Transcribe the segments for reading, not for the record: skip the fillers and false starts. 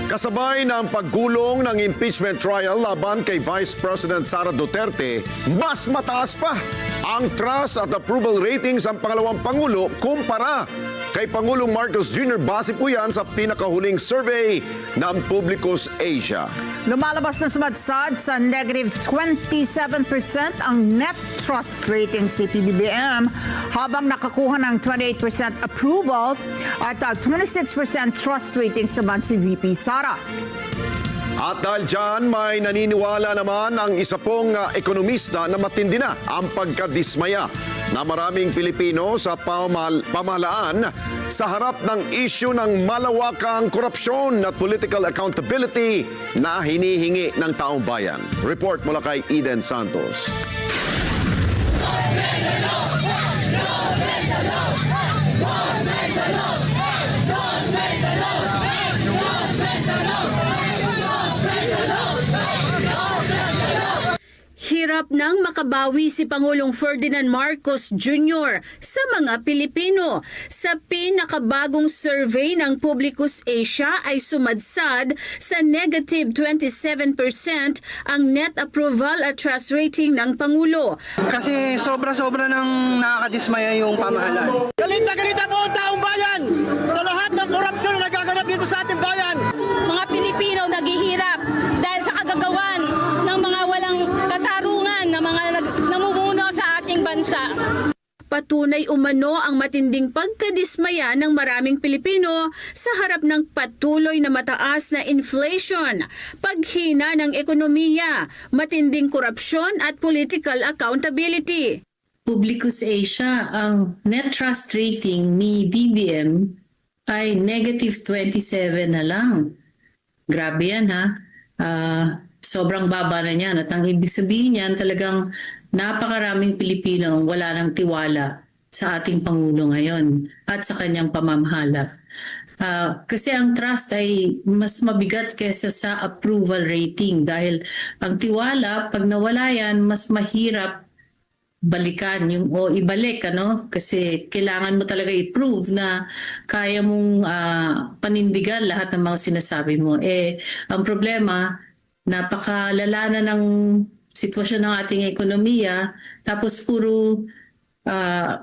Kasabay ng paggulong ng impeachment trial laban kay Vice President Sara Duterte, mas mataas pa ang trust at approval ratings ang pangalawang Pangulo kumpara kay Pangulong Marcos Jr. Base po yan sa pinakahuling survey ng Publicus Asia. Lumalabas na sumadsad sa negative 27% ang net trust ratings ni PBBM habang nakakuha ng 28% approval at 26% trust ratings naman si VP Sara. At dahil dyan, may naniniwala naman ang isa pong ekonomista na matindi na ang pagkadismaya na maraming Pilipino sa pamahalaan sa harap ng isyu ng malawakang korupsyon at political accountability na hinihingi ng taong bayan. Report mula kay Eden Santos. Hirap nang makabawi si Pangulong Ferdinand Marcos Jr. sa mga Pilipino. Sa pinakabagong survey ng Publicus Asia ay sumadsad sa negative 27% ang net approval at trust rating ng Pangulo. Kasi sobra-sobra nang nakakadismaya yung pamahalaan. Galit na po ang taong bayan sa lahat ng korupsyon na nagaganap dito sa ating bayan. Mga Pilipino naghihirap dahil sa kagagawan ng mga walang katarungan na mga namumuno sa ating bansa. Patunay umano ang matinding pagkadismaya ng maraming Pilipino sa harap ng patuloy na mataas na inflation, paghina ng ekonomiya, matinding korupsyon at political accountability. Publicus Asia, ang net trust rating ni BBM ay negative 27 na lang. Grabe yan ha. Sobrang baba na niyan. At ang ibig sabihin niyan, talagang napakaraming Pilipino ang wala ng tiwala sa ating Pangulo ngayon at sa kanyang pamamahala. Kasi ang trust ay mas mabigat kaysa sa approval rating dahil ang tiwala, pag nawala yan, mas mahirap balikan yung o ibalik kasi kailangan mo talaga i-prove na kaya mong panindigan lahat ng mga sinasabi mo. Ang problema, napakalala na ng sitwasyon ng ating ekonomiya tapos puro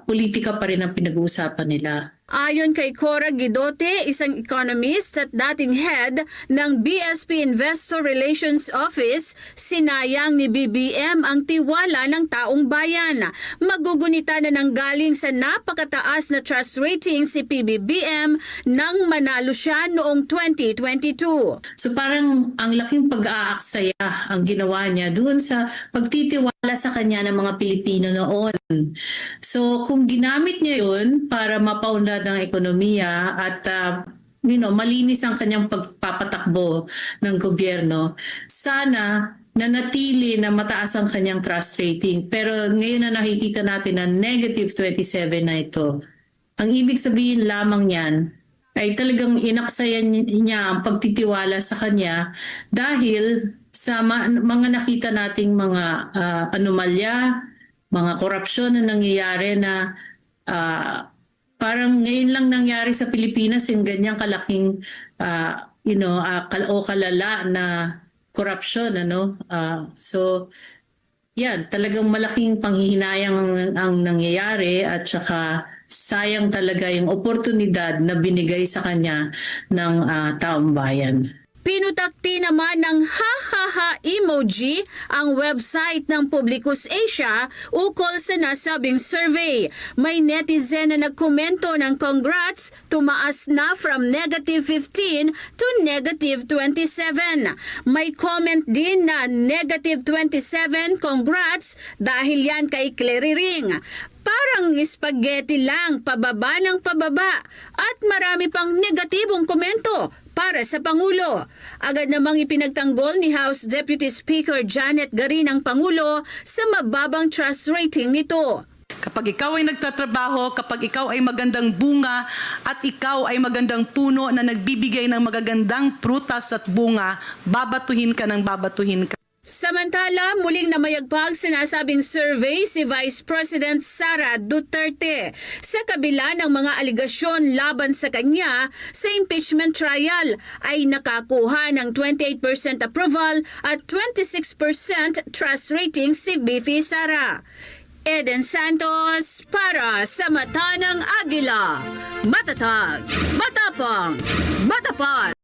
politika pa rin ang pinag-uusapan nila. Ayon kay Cora Guidote, isang economist at dating head ng BSP Investor Relations Office, sinayang ni BBM ang tiwala ng taong bayan. Magugunita na nanggaling sa napakataas na trust rating si PBBM nang manalo siya noong 2022. So parang ang laking pag-aaksaya ang ginawa niya doon sa pagtitiwala sa kanya ng mga Pilipino noon. So kung ginamit niya yun para mapaunlad ng ekonomiya at malinis ang kanyang pagpapatakbo ng gobyerno, sana nanatili na mataas ang kanyang trust rating. Pero ngayon na nakikita natin na negative 27 na ito. Ang ibig sabihin lamang niyan ay talagang inaksayan niya ang pagtitiwala sa kanya dahil sa mga nakita nating mga anomalya, mga korupsyon na nangyayari na parang ngayon lang nangyari sa Pilipinas yung ganyang kalaking kalala na korupsyon. So yan, talagang malaking panghihinayang ang nangyayari at saka sayang talaga yung oportunidad na binigay sa kanya ng taong bayan. Pinutakti naman ng ha-ha-ha emoji ang website ng Publicus Asia ukol sa nasabing survey. May netizen na nagkomento ng congrats, tumaas na from negative 15 to negative 27. May comment din na negative 27 congrats dahil yan kay Clary Ring. Parang spaghetti lang, pababa ng pababa at marami pang negatibong komento para sa Pangulo. Agad namang ipinagtanggol ni House Deputy Speaker Janet Garin ang Pangulo sa mababang trust rating nito. Kapag ikaw ay nagtatrabaho, kapag ikaw ay magandang bunga at ikaw ay magandang puno na nagbibigay ng magagandang prutas at bunga, babatuhin ka ng babatuhin ka. Samantala, muling namayagpag sinasabing survey si Vice President Sara Duterte sa kabila ng mga aligasyon laban sa kanya sa impeachment trial ay nakakuha ng 28% approval at 26% trust rating si Bifi Sara. Eden Santos para sa Mata ng Agila. Matatag, matapang, matapat.